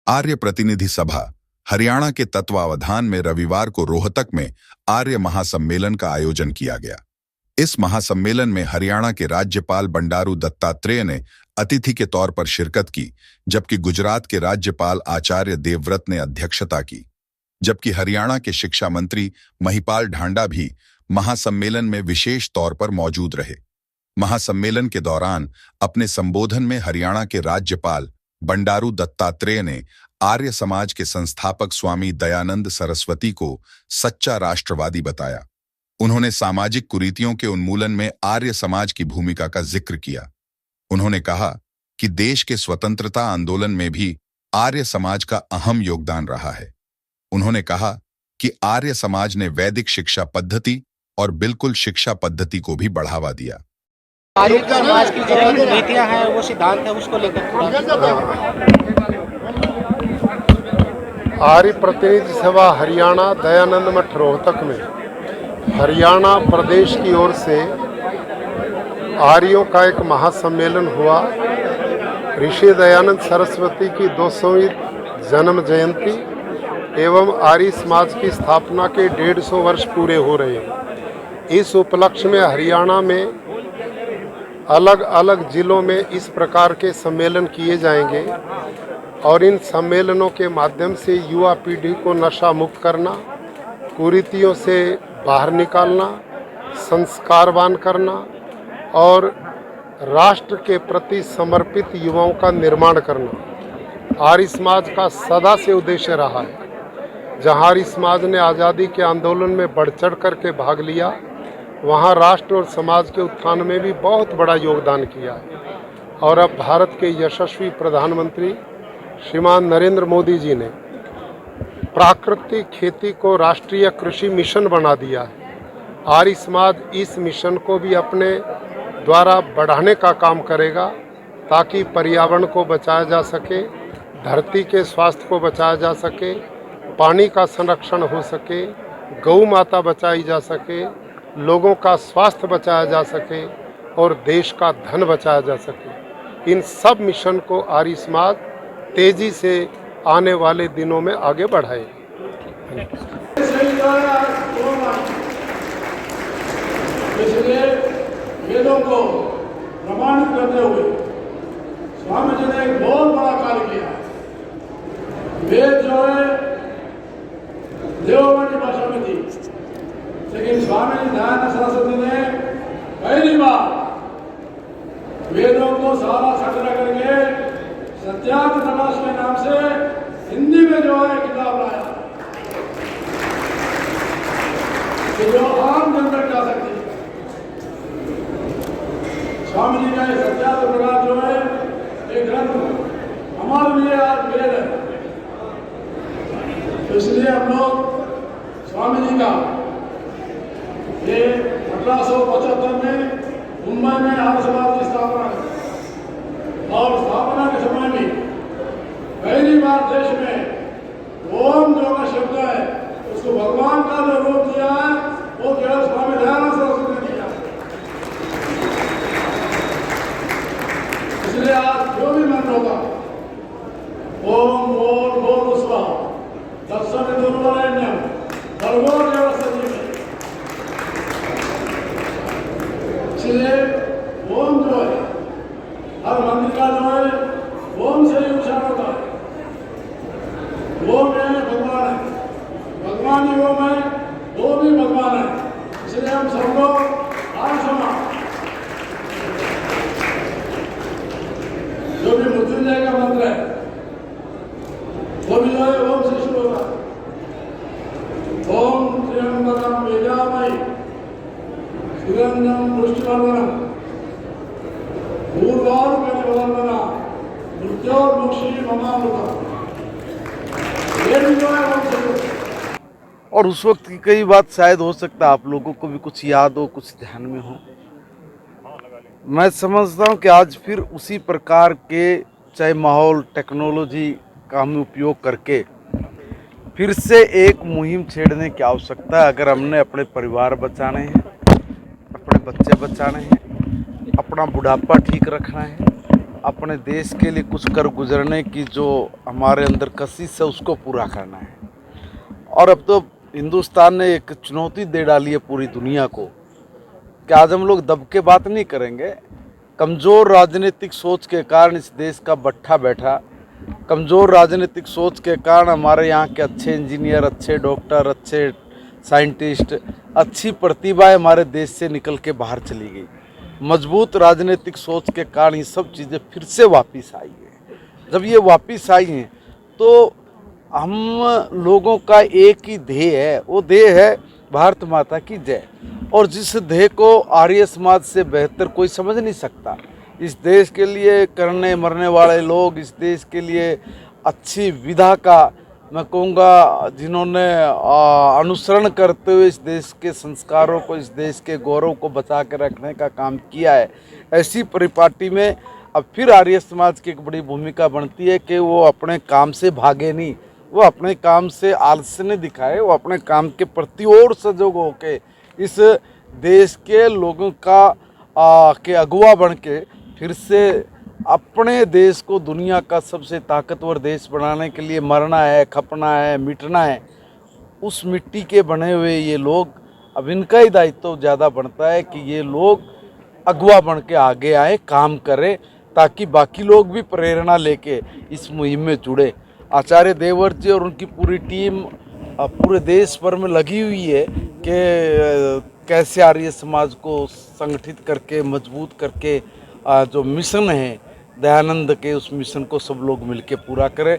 आर्य प्रतिनिधि सभा हरियाणा के तत्वावधान में रविवार को रोहतक में आर्य महासम्मेलन का आयोजन किया गया। इस महासम्मेलन में हरियाणा के राज्यपाल बंडारू दत्तात्रेय ने अतिथि के तौर पर शिरकत की, जबकि गुजरात के राज्यपाल आचार्य देवव्रत ने अध्यक्षता की। जबकि हरियाणा के शिक्षा मंत्री महिपाल ढांडा भी महासम्मेलन में विशेष तौर पर मौजूद रहे। महासम्मेलन के दौरान अपने संबोधन में हरियाणा के राज्यपाल बंडारू दत्तात्रेय ने आर्य समाज के संस्थापक स्वामी दयानंद सरस्वती को सच्चा राष्ट्रवादी बताया। उन्होंने सामाजिक कुरीतियों के उन्मूलन में आर्य समाज की भूमिका का जिक्र किया। उन्होंने कहा कि देश के स्वतंत्रता आंदोलन में भी आर्य समाज का अहम योगदान रहा है। उन्होंने कहा कि आर्य समाज ने वैदिक शिक्षा पद्धति और बिल्कुल शिक्षा पद्धति को भी बढ़ावा दिया। आर्य समाज की जो नीतियां हैं, वो सिद्धांत है, उसको लेकर आर्य प्रतिनिधि सभा हरियाणा दयानंद मठ रोहतक में हरियाणा प्रदेश की ओर से आर्यों का एक महासम्मेलन हुआ। ऋषि दयानंद सरस्वती की 200वीं जन्म जयंती एवं आर्य समाज की स्थापना के 150 वर्ष पूरे हो रहे हैं। इस उपलक्ष्य में हरियाणा में अलग अलग जिलों में इस प्रकार के सम्मेलन किए जाएंगे और इन सम्मेलनों के माध्यम से युवा पीढ़ी को नशा मुक्त करना, कुरीतियों से बाहर निकालना, संस्कारवान करना और राष्ट्र के प्रति समर्पित युवाओं का निर्माण करना आर्य समाज का सदा से उद्देश्य रहा है। जहाँ आर्य समाज ने आज़ादी के आंदोलन में बढ़ चढ़ करके भाग लिया, वहाँ राष्ट्र और समाज के उत्थान में भी बहुत बड़ा योगदान किया है। और अब भारत के यशस्वी प्रधानमंत्री श्रीमान नरेंद्र मोदी जी ने प्राकृतिक खेती को राष्ट्रीय कृषि मिशन बना दिया है। आर्य समाज इस मिशन को भी अपने द्वारा बढ़ाने का काम करेगा ताकि पर्यावरण को बचाया जा सके, धरती के स्वास्थ्य को बचाया जा सके, पानी का संरक्षण हो सके, गौ माता बचाई जा सके, लोगों का स्वास्थ्य बचाया जा सके और देश का धन बचाया जा सके। इन सब मिशन को आर्य समाज तेजी से आने वाले दिनों में आगे बढ़ाए। इसलिए वेदों को प्रमाणित करते हुए स्वामी जी ने एक बहुत बड़ा कार्य किया है। वेद जो है देवों की भाषा में थी, लेकिन स्वामी जी दयानंद सरस्वती ने पहली बार वेदों को सारा संग्रह करके सत्यार्थ तलाश के नाम से हिंदी में जो है किताब लाया, जो आम जनता जा सकती है। स्वामी जी का सत्यार्थ तलाश जो है एक ग्रंथ हमारे लिए आज वेद है। तो इसलिए हम लोग स्वामी जी का ये 1875 में मुंबई में आर्य समाज की स्थापना की और स्थापना के समय में पहली बार देश में ओम जो का शब्द है उसको भगवान का जो रूप दिया है वो केवल स्वामी दयानंद सरस्वती ने दिया। इसलिए आज जो भी मंत्र होगा ओम भूर् भुवः तत्सवितुर्वरेण्यं भर्गो देवस्य धीमहि। इसलिए ओम जो है हर मंत्र का जो है ओम से ही उच्चारण होता है। ओम है भगवान है, भगवान ही ओम है, वो भी भगवान है। इसलिए हम सब लोग आर्य समाज जो भी मृत्युंजय का मंत्र है वो भी जो है ओम से शुरू होता है। ओम त्र्यंबकम यजामहे सुगंधम पुष्टिवर्धनम पूर्वारुकवंदना मृत्योर्मुक्षी ममामृतम्। ये भी जो है ओम से। और उस वक्त की कई बात शायद हो सकता है आप लोगों को भी कुछ याद हो, कुछ ध्यान में हो। मैं समझता हूँ कि आज फिर उसी प्रकार के चाहे माहौल टेक्नोलॉजी का हम उपयोग करके फिर से एक मुहिम छेड़ने की आवश्यकता है। अगर हमने अपने परिवार बचाने हैं, अपने बच्चे बचाने हैं, अपना बुढ़ापा ठीक रखना है, अपने देश के लिए कुछ कर गुजरने की जो हमारे अंदर कशिश है उसको पूरा करना है। और अब तो हिंदुस्तान ने एक चुनौती दे डाली है पूरी दुनिया को कि आज हम लोग दब के बात नहीं करेंगे। कमज़ोर राजनीतिक सोच के कारण इस देश का बट्ठा बैठा, कमज़ोर राजनीतिक सोच के कारण हमारे यहाँ के अच्छे इंजीनियर, अच्छे डॉक्टर, अच्छे साइंटिस्ट, अच्छी प्रतिभाएं हमारे देश से निकल के बाहर चली गई। मजबूत राजनीतिक सोच के कारण ये सब चीज़ें फिर से वापस आई हैं। जब ये वापस आई हैं तो हम लोगों का एक ही ध्येय है, वो ध्येय है भारत माता की जय। और जिस ध्येय को आर्य समाज से बेहतर कोई समझ नहीं सकता। इस देश के लिए करने मरने वाले लोग, इस देश के लिए अच्छी विधा का मैं कहूँगा जिन्होंने अनुसरण करते हुए इस देश के संस्कारों को, इस देश के गौरव को बचा के रखने का काम किया है, ऐसी परिपाटी में अब फिर आर्य समाज की एक बड़ी भूमिका बनती है कि वो अपने काम से भागे नहीं, वो अपने काम से आलस्य नहीं दिखाए, वो अपने काम के प्रति और सजग होके इस देश के लोगों का के अगुवा बन के फिर से अपने देश को दुनिया का सबसे ताकतवर देश बनाने के लिए मरना है, खपना है, मिटना है। उस मिट्टी के बने हुए ये लोग, अब इनका ही दायित्व ज़्यादा बनता है कि ये लोग अगुवा बन के आगे आए, काम करें, ताकि बाकी लोग भी प्रेरणा लेके इस मुहिम में जुड़े। आचार्य देवव्रत जी और उनकी पूरी टीम पूरे देश भर में लगी हुई है कि कैसे आर्य समाज को संगठित करके, मजबूत करके जो मिशन है दयानंद के, उस मिशन को सब लोग मिलके पूरा करें।